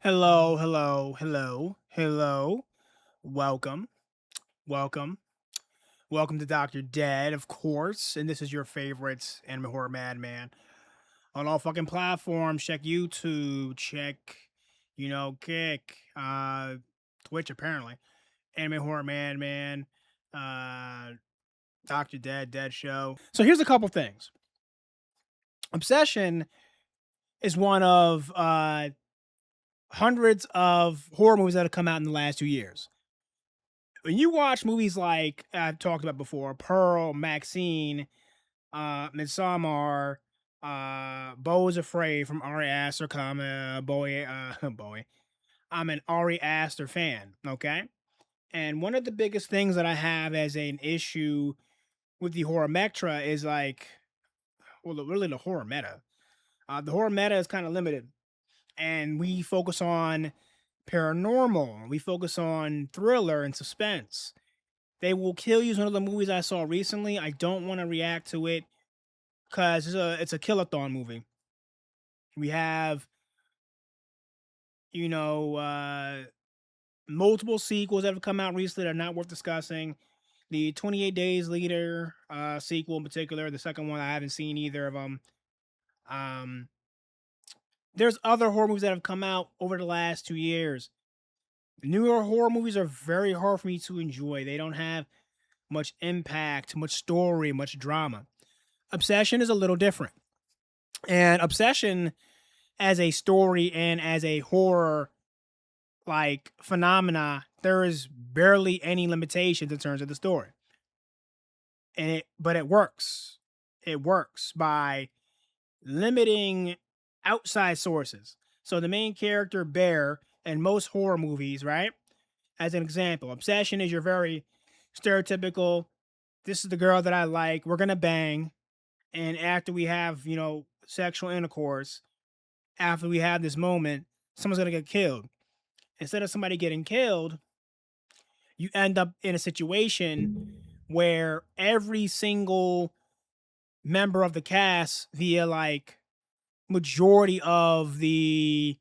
Hello, hello, hello, hello. Welcome, welcome, welcome to Dr. Dead, of course. And this is your favorite anime horror madman on all fucking platforms. Check YouTube, check, Kick, Twitch, apparently. Anime horror madman, uh, Dr. Dead, Dead Show. So here's a couple things. Obsession is one of hundreds of horror movies that have come out in the last 2 years. When you watch movies like I've talked about before, Pearl, Maxine, Midsommar, Beau is Afraid from Ari Aster, Bowie, Bowie. I'm an Ari Aster fan, okay? And one of the biggest things that I have as an issue with the horror metra is like, well, really the horror meta. The horror meta is kind of limited, and we focus on paranormal, we focus on thriller and suspense. They Will Kill You is one of the movies I saw recently. I don't want to react to it because it's a killathon movie. We have, you know, uh, multiple sequels that have come out recently that are not worth discussing. The 28 Days Later sequel in particular, the second one, I haven't seen either of them. Um, there's other horror movies that have come out over the last 2 years. Newer horror movies are very hard for me to enjoy. They don't have much impact, much story, much drama. Obsession is a little different. And Obsession as a story and as a horror like phenomena, there is barely any limitations in terms of the story. But it works. It works by limiting outside sources. So the main character Bear in most horror movies, right? As an example, Obsession is your very stereotypical, this is the girl that I like, we're gonna bang, and after we have, sexual intercourse, after we have this moment, someone's gonna get killed. Instead of somebody getting killed, you end up in a situation where every single member of the cast, via like majority of the,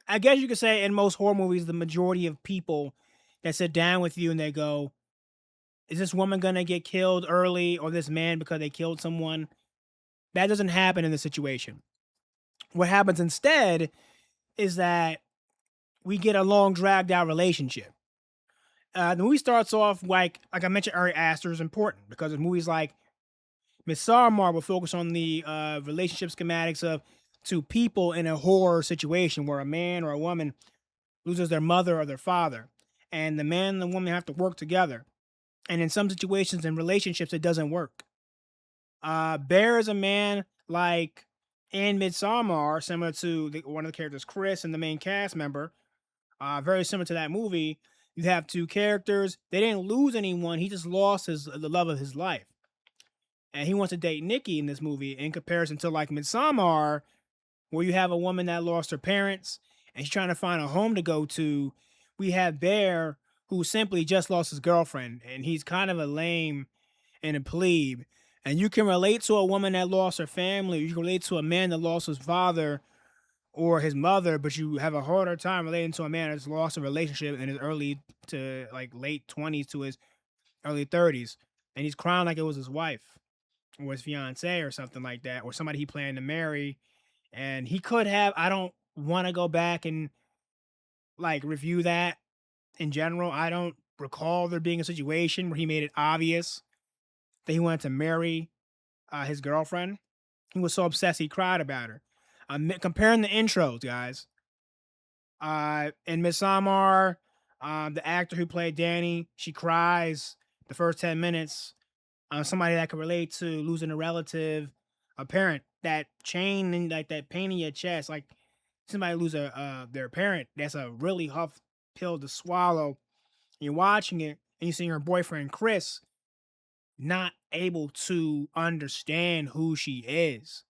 I guess you could say in most horror movies, the majority of people that sit down with you and they go, is this woman gonna get killed early or this man because they killed someone? That doesn't happen in this situation. What happens instead is that we get a long dragged out relationship. The movie starts off like I mentioned, Ari Aster is important because of movies like Midsommar will focus on the relationship schematics of two people in a horror situation where a man or a woman loses their mother or their father, and the man and the woman have to work together. And in some situations in relationships, it doesn't work. Bear is a man like in Midsommar, similar to one of the characters, Chris, and the main cast member. Very similar to that movie. You have two characters. They didn't lose anyone. He just lost the love of his life, and he wants to date Nikki in this movie. In comparison to like Midsommar, where you have a woman that lost her parents and she's trying to find a home to go to. We have Bear, who simply just lost his girlfriend, and he's kind of a lame and a plebe. And you can relate to a woman that lost her family. You can relate to a man that lost his father or his mother, but you have a harder time relating to a man that's lost a relationship in his early to like late 20s to his early 30s. And he's crying like it was his wife or his fiance or something like that, or somebody he planned to marry. And he could have, I don't want to go back and like review that in general. I don't recall there being a situation where he made it obvious that he wanted to marry his girlfriend. He was so obsessed he cried about her. Comparing the intros, guys. In Midsommar, the actor who played Danny, she cries the first 10 minutes. Somebody that can relate to losing a relative, a parent, that chain and like that pain in your chest, like somebody lose their parent. That's a really tough pill to swallow. You're watching it and you see her boyfriend Chris not able to understand who she is,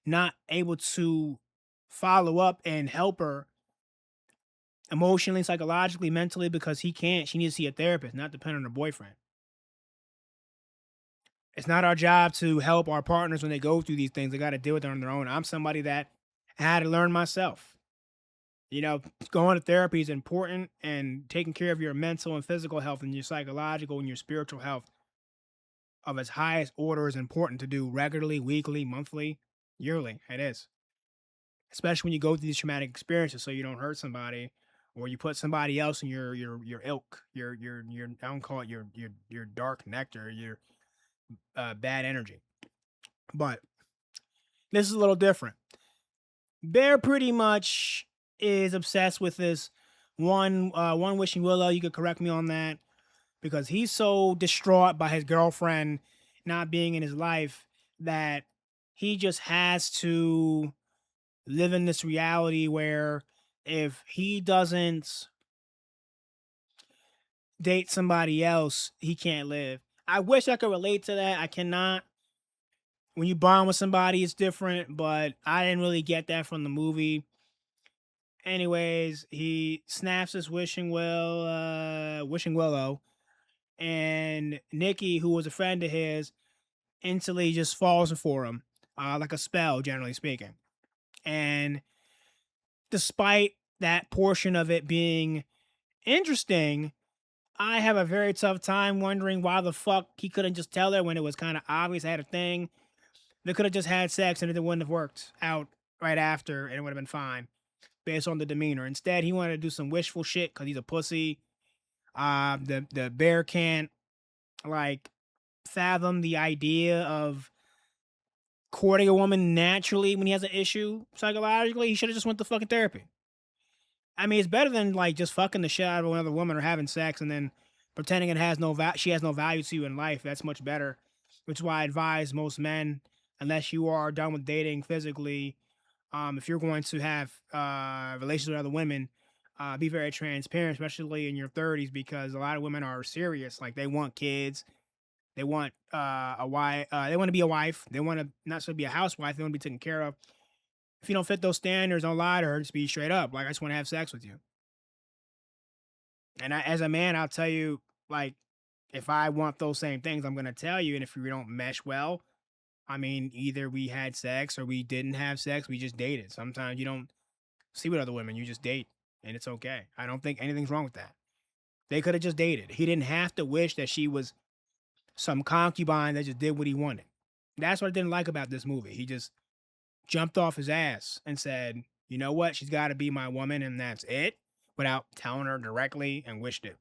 not able to follow up and help her emotionally, psychologically, mentally, because he can't. She needs to see a therapist, not depend on her boyfriend. It's not our job to help our partners when they go through these things. They got to deal with it on their own. I'm somebody that I had to learn myself. You know, going to therapy is important, and taking care of your mental and physical health and your psychological and your spiritual health of its highest order is important to do regularly, weekly, monthly, yearly. It is, especially when you go through these traumatic experiences, so you don't hurt somebody or you put somebody else in your ilk, your I don't call it your dark nectar, your bad energy. But this is a little different. Bear pretty much is obsessed with this one wishing willow. You could correct me on that because he's so distraught by his girlfriend not being in his life that he just has to live in this reality where if he doesn't date somebody else, he can't live. I wish I could relate to that. I cannot. When you bond with somebody, it's different, but I didn't really get that from the movie. Anyways, he snaps his wishing willow, and Nikki, who was a friend of his, instantly just falls for him, like a spell, generally speaking. And despite that portion of it being interesting, I have a very tough time wondering why the fuck he couldn't just tell her when it was kind of obvious they had a thing. They could have just had sex and it wouldn't have worked out right after, and it would have been fine based on the demeanor. Instead, he wanted to do some wishful shit because he's a pussy. The bear can't like fathom the idea of courting a woman naturally when he has an issue psychologically. He should have just went to fucking therapy. I mean, it's better than like just fucking the shit out of another woman or having sex and then pretending it has she has no value to you in life. That's much better. Which is why I advise most men, unless you are done with dating physically, if you're going to have relations with other women, be very transparent, especially in your 30s, because a lot of women are serious. Like they want kids, they want a wife, they want to be a wife, they want to not just be a housewife, they want to be taken care of. If you don't fit those standards, don't lie to her. Just be straight up. Like I just want to have sex with you. And as a man, I'll tell you, like, if I want those same things, I'm gonna tell you. And if we don't mesh well, I mean, either we had sex or we didn't have sex. We just dated. Sometimes you don't see with other women. You just date, and it's okay. I don't think anything's wrong with that. They could have just dated. He didn't have to wish that she was some concubine that just did what he wanted. That's what I didn't like about this movie. He just jumped off his ass and said, you know what? She's got to be my woman, and that's it, without telling her directly, and wished it.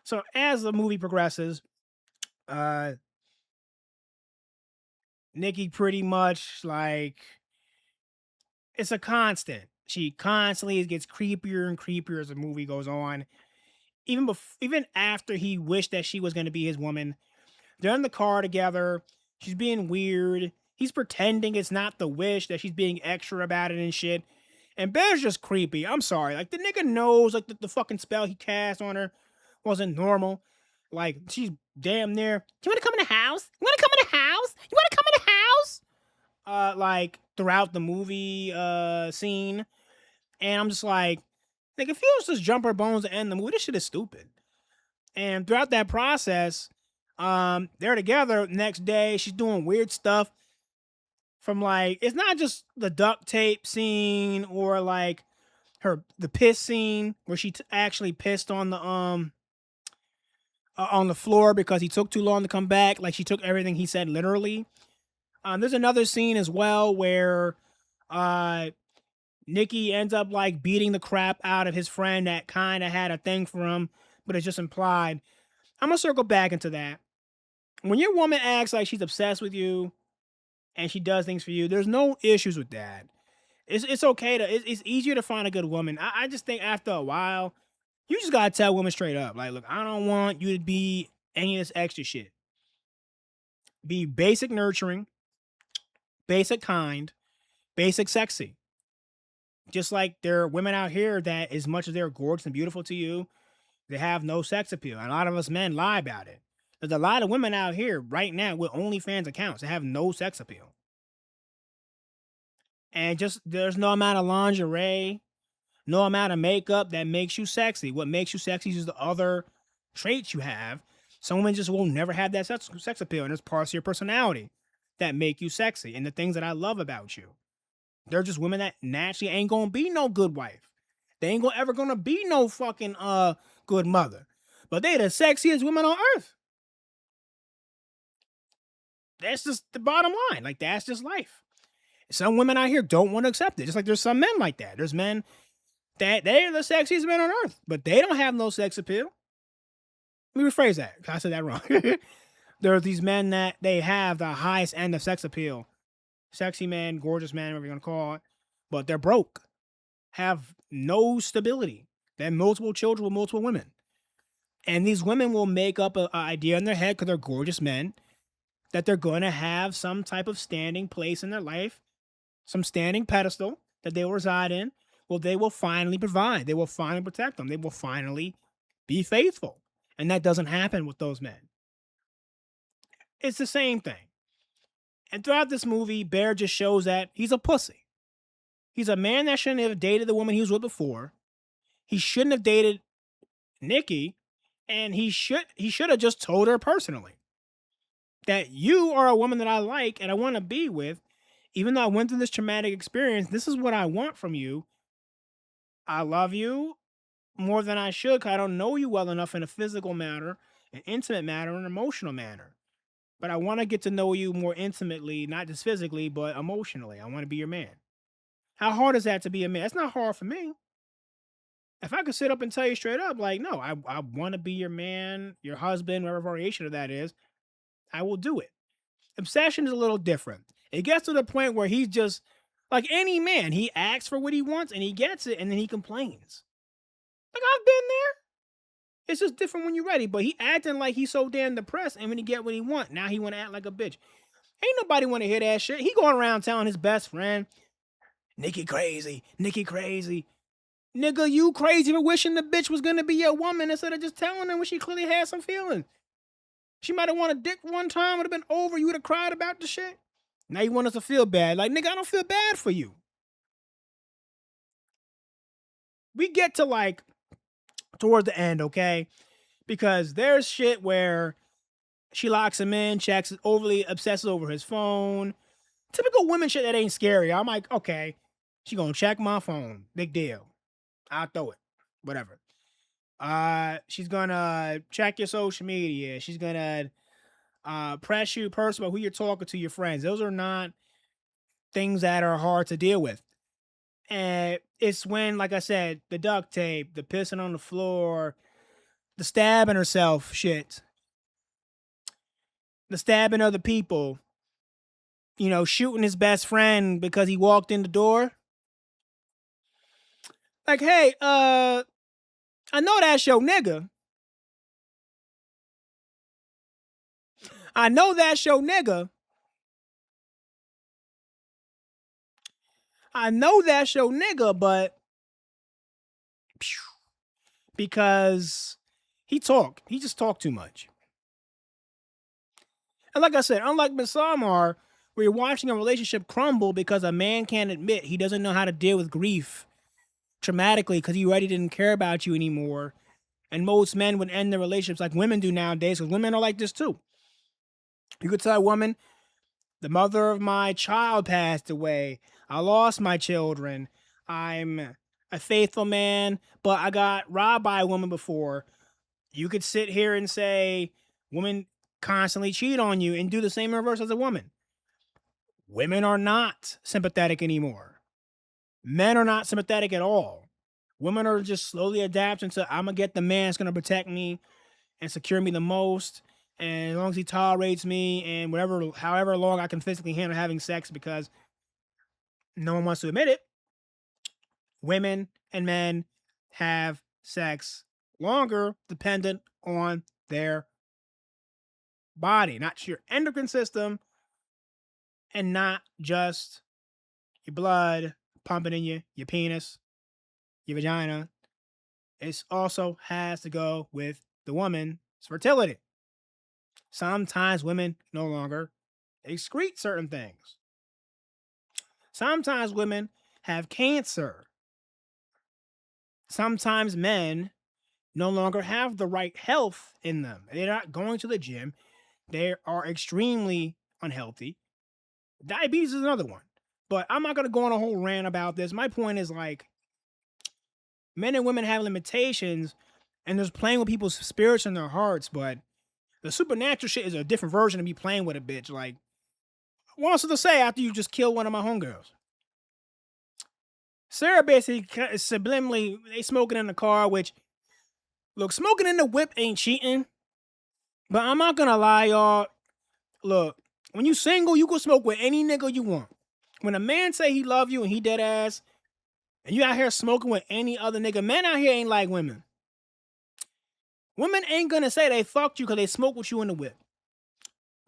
So as the movie progresses, uh, Nikki pretty much like it's a constant. She constantly gets creepier and creepier as the movie goes on. Even after he wished that she was going to be his woman, they're in the car together. She's being weird. He's pretending it's not the wish, that she's being extra about it and shit. And Bear's just creepy. I'm sorry. Like the nigga knows like the fucking spell he cast on her wasn't normal. Like she's damn near. You want to come in the house? You want to come in the house? You want to come in the house? Like throughout the movie scene, and I'm just like if you just jump her bones to end the movie, this shit is stupid. And throughout that process, they're together. Next day, she's doing weird stuff. From like, it's not just the duct tape scene or like the piss scene where she actually pissed on the floor because he took too long to come back. Like she took everything he said literally. There's another scene as well where uh Nikki ends up like beating the crap out of his friend that kind of had a thing for him, but it's just implied. I'm gonna circle back into that. When your woman acts like she's obsessed with you and she does things for you, there's no issues with that. It's okay to it's easier to find a good woman. I just think after a while, you just gotta tell women straight up, like, look, I don't want you to be any of this extra shit. Be basic nurturing, basic kind, basic sexy. Just like there are women out here that, as much as they're gorgeous and beautiful to you, they have no sex appeal. And a lot of us men lie about it. There's a lot of women out here right now with OnlyFans accounts that have no sex appeal. And just there's no amount of lingerie, no amount of makeup that makes you sexy. What makes you sexy is the other traits you have. Some women just will never have that sex appeal. And there's parts of your personality that make you sexy and the things that I love about you. They're just women that naturally ain't gonna be no good wife. They ain't gonna ever gonna be no fucking good mother. But they the sexiest women on earth. That's just the bottom line. Like that's just life. Some women out here don't want to accept it. Just like there's some men like that. There's men that they're the sexiest men on earth, but they don't have no sex appeal. Let me rephrase that. I said that wrong. There are these men that they have the highest end of sex appeal. Sexy man, gorgeous man, whatever you're gonna call it. But they're broke. Have no stability. They have multiple children with multiple women. And these women will make up an idea in their head because they're gorgeous men that they're going to have some type of standing place in their life, some standing pedestal that they will reside in. Well, they will finally provide. They will finally protect them. They will finally be faithful. And that doesn't happen with those men. It's the same thing. And throughout this movie, Bear just shows that he's a pussy. He's a man that shouldn't have dated the woman he was with before. He shouldn't have dated Nikki, and he should have just told her personally that you are a woman that I like and I want to be with. Even though I went through this traumatic experience, this is what I want from you. I love you more than I should because I don't know you well enough in a physical manner, an intimate manner, an emotional manner. But I want to get to know you more intimately, not just physically, but emotionally. I want to be your man. How hard is that to be a man? It's not hard for me. If I could sit up and tell you straight up, like, no, I want to be your man, your husband, whatever variation of that is, I will do it. Obsession is a little different. It gets to the point where he's just like any man. He asks for what he wants and he gets it and then he complains. Like, I've been there. It's just different when you're ready. But he acting like he's so damn depressed, and when he get what he want, now he want to act like a bitch. Ain't nobody want to hear that shit. He going around telling his best friend, Nikki crazy, Nikki crazy. Nigga, you crazy for wishing the bitch was gonna be your woman instead of just telling her when she clearly had some feelings. She might have wanted dick one time, would have been over, you would have cried about the shit. Now you want us to feel bad. Like, nigga, I don't feel bad for you. We get to like towards the end, okay? Because there's shit where she locks him in, checks, overly obsesses over his phone. Typical women shit that ain't scary. I'm like, okay, she gonna check my phone. Big deal. I'll throw it. Whatever. She's gonna check your social media. She's gonna press you personal about who you're talking to, your friends. Those are not things that are hard to deal with. And it's when, like I said, the duct tape, the pissing on the floor, the stabbing herself shit, the stabbing other people, you know, shooting his best friend because he walked in the door. Like, hey, I know that's your nigga. I know that's your nigga. I know that's your nigga, but because he just talked too much. And like I said, unlike Midsommar, where you're watching a relationship crumble because a man can't admit he doesn't know how to deal with grief traumatically because he already didn't care about you anymore. And most men would end their relationships like women do nowadays, because women are like this too. You could tell a woman, the mother of my child passed away. I lost my children. I'm a faithful man, but I got robbed by a woman before. You could sit here and say, women constantly cheat on you, and do the same in reverse as a woman. Women are not sympathetic anymore. Men are not sympathetic at all. Women are just slowly adapting to, I'm going to get the man that's going to protect me and secure me the most. And as long as he tolerates me and whatever, however long I can physically handle having sex, because no one wants to admit it, women and men have sex longer dependent on their body, not your endocrine system, and not just your blood pumping in your penis, your vagina. It also has to go with the woman's fertility. Sometimes women no longer excrete certain things. Sometimes women have cancer. Sometimes men no longer have the right health in them. They're not going to the gym. They are extremely unhealthy. Diabetes is another one. But I'm not gonna go on a whole rant about this. My point is like men and women have limitations and there's playing with people's spirits and their hearts, but the supernatural shit is a different version of me playing with a bitch. Like, what else to say after you just kill one of my homegirls? Sarah basically subliminally, they smoking in the car, which, look, smoking in the whip ain't cheating. But I'm not gonna lie, y'all. Look, when you single, you can smoke with any nigga you want. When a man say he love you and he dead ass, and you out here smoking with any other nigga, men out here ain't like women. Women ain't gonna say they fucked you because they smoke with you in the whip.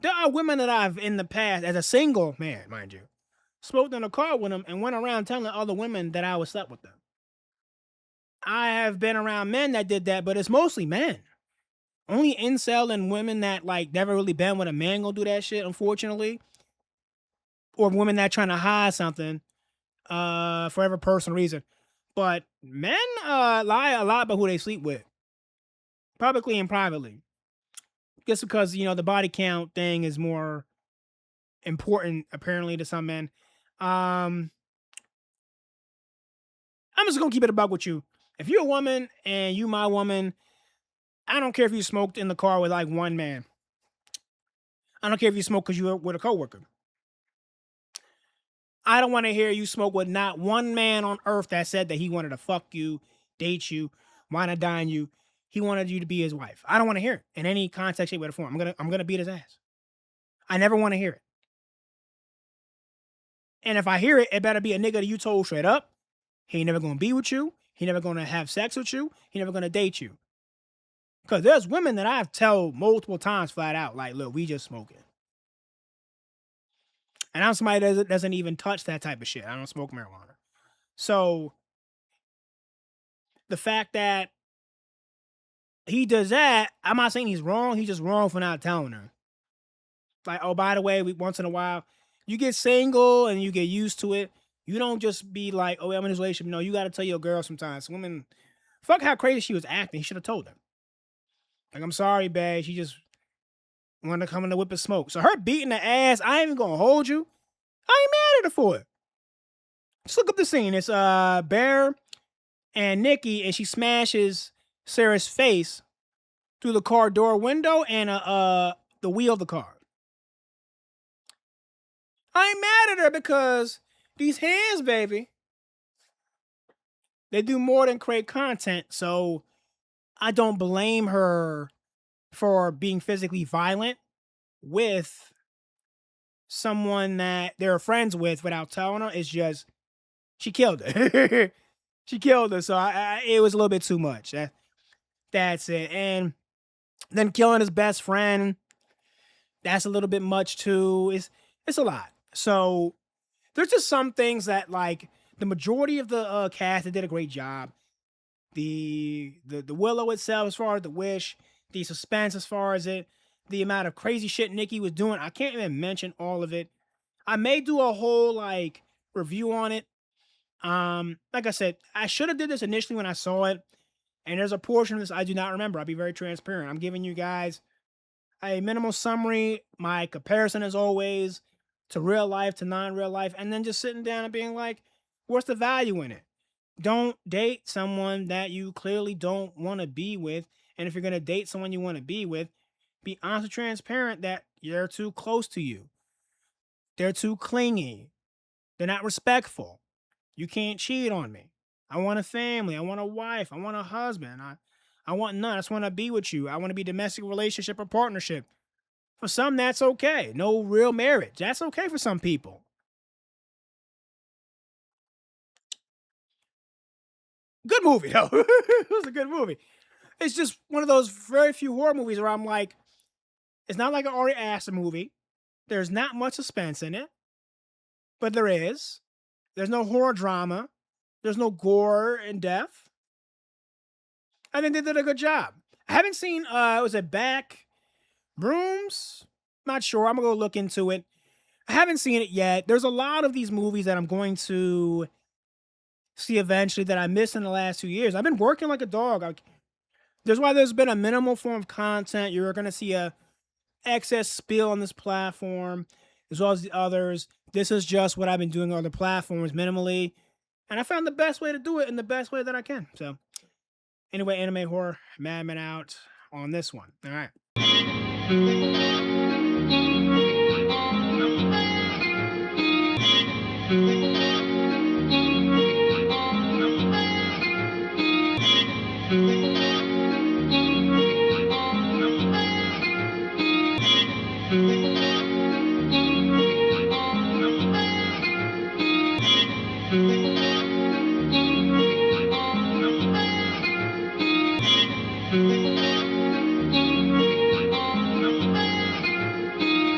There are women that I've, in the past, as a single man, mind you, smoked in a car with them and went around telling other women that I was slept with them. I have been around men that did that, but it's mostly men. Only incel and women that like never really been with a man gonna do that shit, unfortunately. Or women that trying to hide something for every personal reason. But men lie a lot about who they sleep with, publicly and privately. Just because, the body count thing is more important, apparently, to some men. I'm just gonna keep it a buck with you. If you're a woman and you my woman, I don't care if you smoked in the car with like one man. I don't care if you smoke because you were with a coworker. I don't want to hear you smoke with not one man on earth that said that he wanted to fuck you, date you, wine and dine you. He wanted you to be his wife. I don't want to hear it in any context, shape, way, or form. I'm gonna beat his ass. I never want to hear it. And if I hear it, it better be a nigga that you told straight up. He ain't never gonna be with you. He never gonna have sex with you. He never gonna date you. Because there's women that I've told multiple times flat out, like, look, we just smoking. And I'm somebody that doesn't even touch that type of shit. I don't smoke marijuana. So the fact that he does that, I'm not saying he's wrong. He's just wrong for not telling her. Like, oh, by the way, once in a while, you get single and you get used to it. You don't just be like, oh, I'm in this relationship. No, you got to tell your girl sometimes. Women, fuck how crazy she was acting. He should have told her. Like, I'm sorry, babe. She just wanted to come in the whip and smoke. So her beating the ass, I ain't even gonna hold you. I ain't mad at her for it. Just look up the scene. It's Bear and Nikki, and she smashes Sarah's face through the car door window and the wheel of the car. I ain't mad at her because these hands, baby, they do more than create content. So I don't blame her for being physically violent with someone that they're friends with without telling her. It's just, she killed her. She killed her. So it was a little bit too much. That's it. And then killing his best friend, that's a little bit much too. It's a lot. So there's just some things that, like, the majority of the cast, they did a great job. The Willow itself, as far as the wish, the suspense, as far as the amount of crazy shit Nikki was doing, I can't even mention all of it. I may do a whole like review on it. Like I said, I should have did this initially when I saw it, and there's a portion of this I do not remember. I'll be very transparent. I'm giving you guys a minimal summary, my comparison as always to real life, to non-real life, and then just sitting down and being like, what's the value in it? Don't date someone that you clearly don't want to be with. And if you're going to date someone you want to be with, be honest and transparent that they're too close to you. They're too clingy. They're not respectful. You can't cheat on me. I want a family. I want a wife. I want a husband. I want none. I just want to be with you. I want to be domestic relationship or partnership. For some, that's okay. No real marriage. That's okay for some people. Good movie, though. It was a good movie. It's just one of those very few horror movies where I'm like, it's not like an Ari Aster movie. There's not much suspense in it, but there is. There's no horror drama. There's no gore and death. I think they did a good job. I haven't seen, was it Back Rooms? Not sure. I'm going to go look into it. I haven't seen it yet. There's a lot of these movies that I'm going to see eventually that I missed in the last 2 years. I've been working like a dog. There's why there's been a minimal form of content. You're going to see a excess spill on this platform, as well as the others. This is just what I've been doing on other platforms minimally, and I found the best way to do it in the best way that I can. So anyway, anime horror, Madman out on this one. All right.